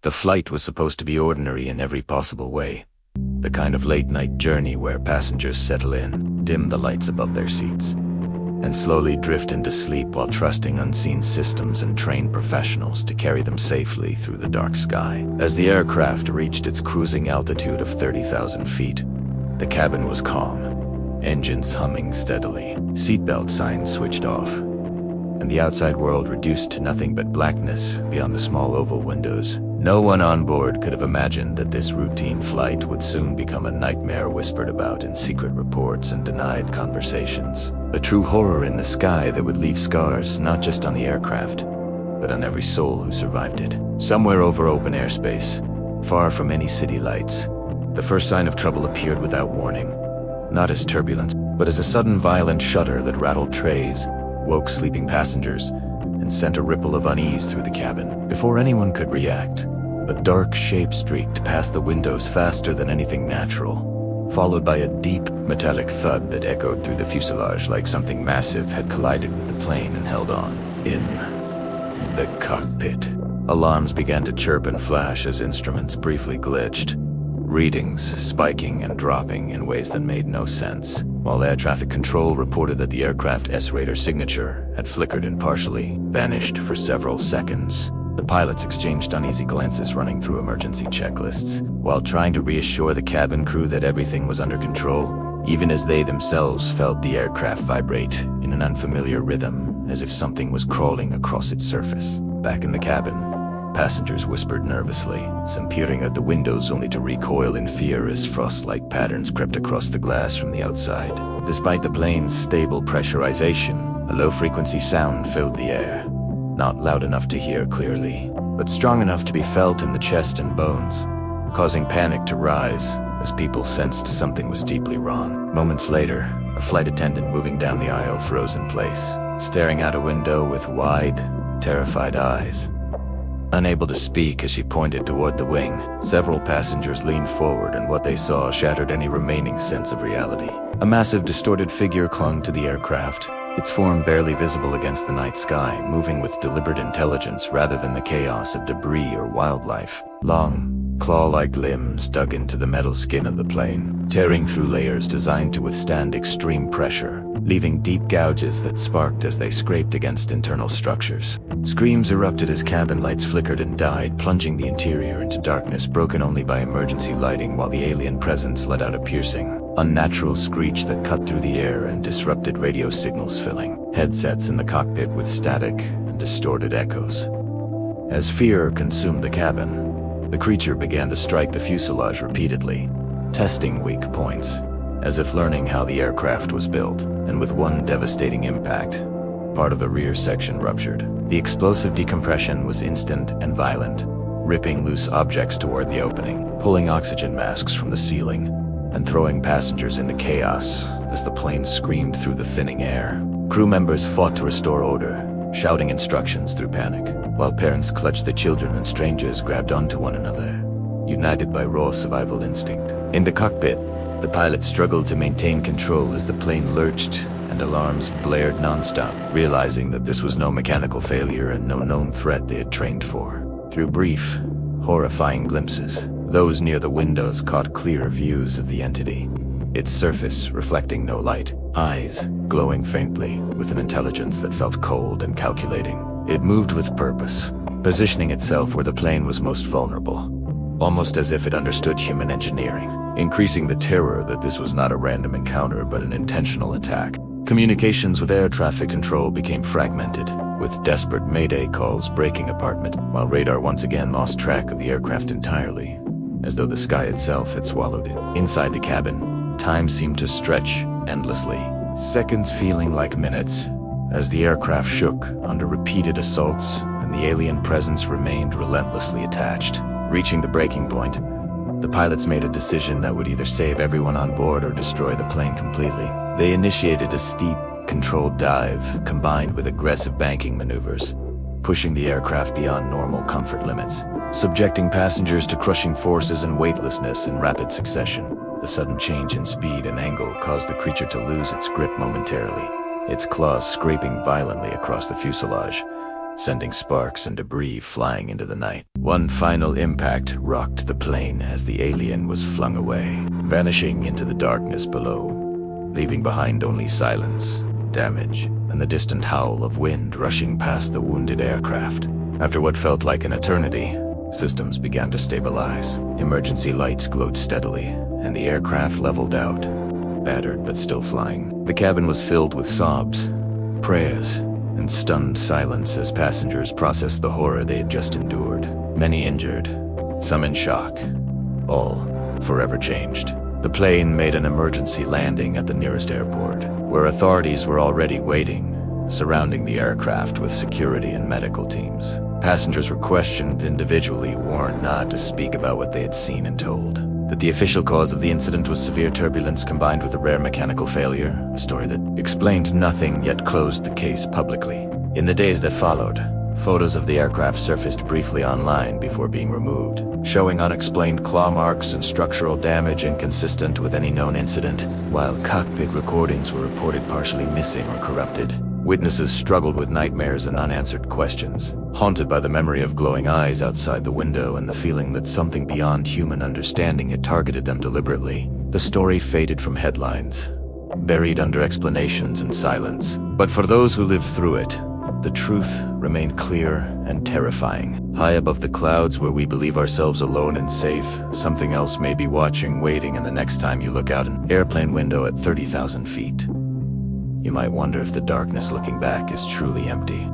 The flight was supposed to be ordinary in every possible way. The kind of late-night journey where passengers settle in, dim the lights above their seats, and slowly drift into sleep while trusting unseen systems and trained professionals to carry them safely through the dark sky. As the aircraft reached its cruising altitude of 30,000 feet, the cabin was calm, engines humming steadily, seatbelt signs switched off, and the outside world reduced to nothing but blackness beyond the small oval windows. No one on board could have imagined that this routine flight would soon become a nightmare whispered about in secret reports and denied conversations. A true horror in the sky that would leave scars not just on the aircraft, but on every soul who survived it. Somewhere over open airspace, far from any city lights, the first sign of trouble appeared without warning. Not as turbulence, but as a sudden violent shudder that rattled trays, woke sleeping passengers, and sent a ripple of unease through the cabin. Before anyone could react, a dark shape streaked past the windows faster than anything natural, followed by a deep, metallic thud that echoed through the fuselage like something massive had collided with the plane and held on. In the cockpit, alarms began to chirp and flash as instruments briefly glitched, readings spiking and dropping in ways that made no sense, while air traffic control reported that the aircraft S-radar signature had flickered and partially vanished for several seconds. The pilots exchanged uneasy glances running through emergency checklists, while trying to reassure the cabin crew that everything was under control, even as they themselves felt the aircraft vibrate in an unfamiliar rhythm, as if something was crawling across its surface. Back in the cabin, passengers whispered nervously, some peering at the windows only to recoil in fear as frost-like patterns crept across the glass from the outside. Despite the plane's stable pressurization, a low-frequency sound filled the air, not loud enough to hear clearly, but strong enough to be felt in the chest and bones, causing panic to rise as people sensed something was deeply wrong. Moments later, a flight attendant moving down the aisle froze in place, staring out a window with wide, terrified eyes. Unable to speak as she pointed toward the wing, several passengers leaned forward, and what they saw shattered any remaining sense of reality. A massive, distorted figure clung to the aircraft, its form barely visible against the night sky, moving with deliberate intelligence rather than the chaos of debris or wildlife. Long, claw-like limbs dug into the metal skin of the plane, tearing through layers designed to withstand extreme pressure, leaving deep gouges that sparked as they scraped against internal structures. Screams erupted as cabin lights flickered and died, plunging the interior into darkness broken only by emergency lighting, while the alien presence let out a piercing, unnatural screech that cut through the air and disrupted radio signals, filling headsets in the cockpit with static and distorted echoes. As fear consumed the cabin, the creature began to strike the fuselage repeatedly, testing weak points, as if learning how the aircraft was built. And with one devastating impact, part of the rear section ruptured. The explosive decompression was instant and violent, ripping loose objects toward the opening, pulling oxygen masks from the ceiling, and throwing passengers into chaos as the plane screamed through the thinning air. Crew members fought to restore order, shouting instructions through panic, while parents clutched their children and strangers grabbed onto one another, united by raw survival instinct. In the cockpit, the pilots struggled to maintain control as the plane lurched and alarms blared nonstop, realizing that this was no mechanical failure and no known threat they had trained for. Through brief, horrifying glimpses, those near the windows caught clear views of the entity, its surface reflecting no light, eyes glowing faintly with an intelligence that felt cold and calculating. It moved with purpose, positioning itself where the plane was most vulnerable, almost as if it understood human engineering, increasing the terror that this was not a random encounter but an intentional attack. Communications with air traffic control became fragmented, with desperate mayday calls breaking apart, while radar once again lost track of the aircraft entirely, as though the sky itself had swallowed it. Inside the cabin, time seemed to stretch endlessly, seconds feeling like minutes, as the aircraft shook under repeated assaults and the alien presence remained relentlessly attached. Reaching the breaking point, the pilots made a decision that would either save everyone on board or destroy the plane completely. They initiated a steep, controlled dive combined with aggressive banking maneuvers, pushing the aircraft beyond normal comfort limits, subjecting passengers to crushing forces and weightlessness in rapid succession. The sudden change in speed and angle caused the creature to lose its grip momentarily, its claws scraping violently across the fuselage, sending sparks and debris flying into the night. One final impact rocked the plane as the alien was flung away, vanishing into the darkness below, leaving behind only silence, damage, and the distant howl of wind rushing past the wounded aircraft. After what felt like an eternity, systems began to stabilize. Emergency lights glowed steadily, and the aircraft leveled out, battered but still flying. The cabin was filled with sobs, prayers, and stunned silence as passengers processed the horror they had just endured. Many injured, some in shock, all forever changed. The plane made an emergency landing at the nearest airport, where authorities were already waiting, surrounding the aircraft with security and medical teams. Passengers were questioned individually, warned not to speak about what they had seen and told. That the official cause of the incident was severe turbulence combined with a rare mechanical failure, a story that explained nothing yet closed the case publicly. In the days that followed, photos of the aircraft surfaced briefly online before being removed, showing unexplained claw marks and structural damage inconsistent with any known incident, while cockpit recordings were reported partially missing or corrupted. Witnesses struggled with nightmares and unanswered questions, haunted by the memory of glowing eyes outside the window and the feeling that something beyond human understanding had targeted them deliberately. The story faded from headlines, buried under explanations and silence. But for those who lived through it, the truth remained clear and terrifying. High above the clouds where we believe ourselves alone and safe, something else may be watching, waiting, and the next time you look out an airplane window at 30,000 feet, you might wonder if the darkness looking back is truly empty.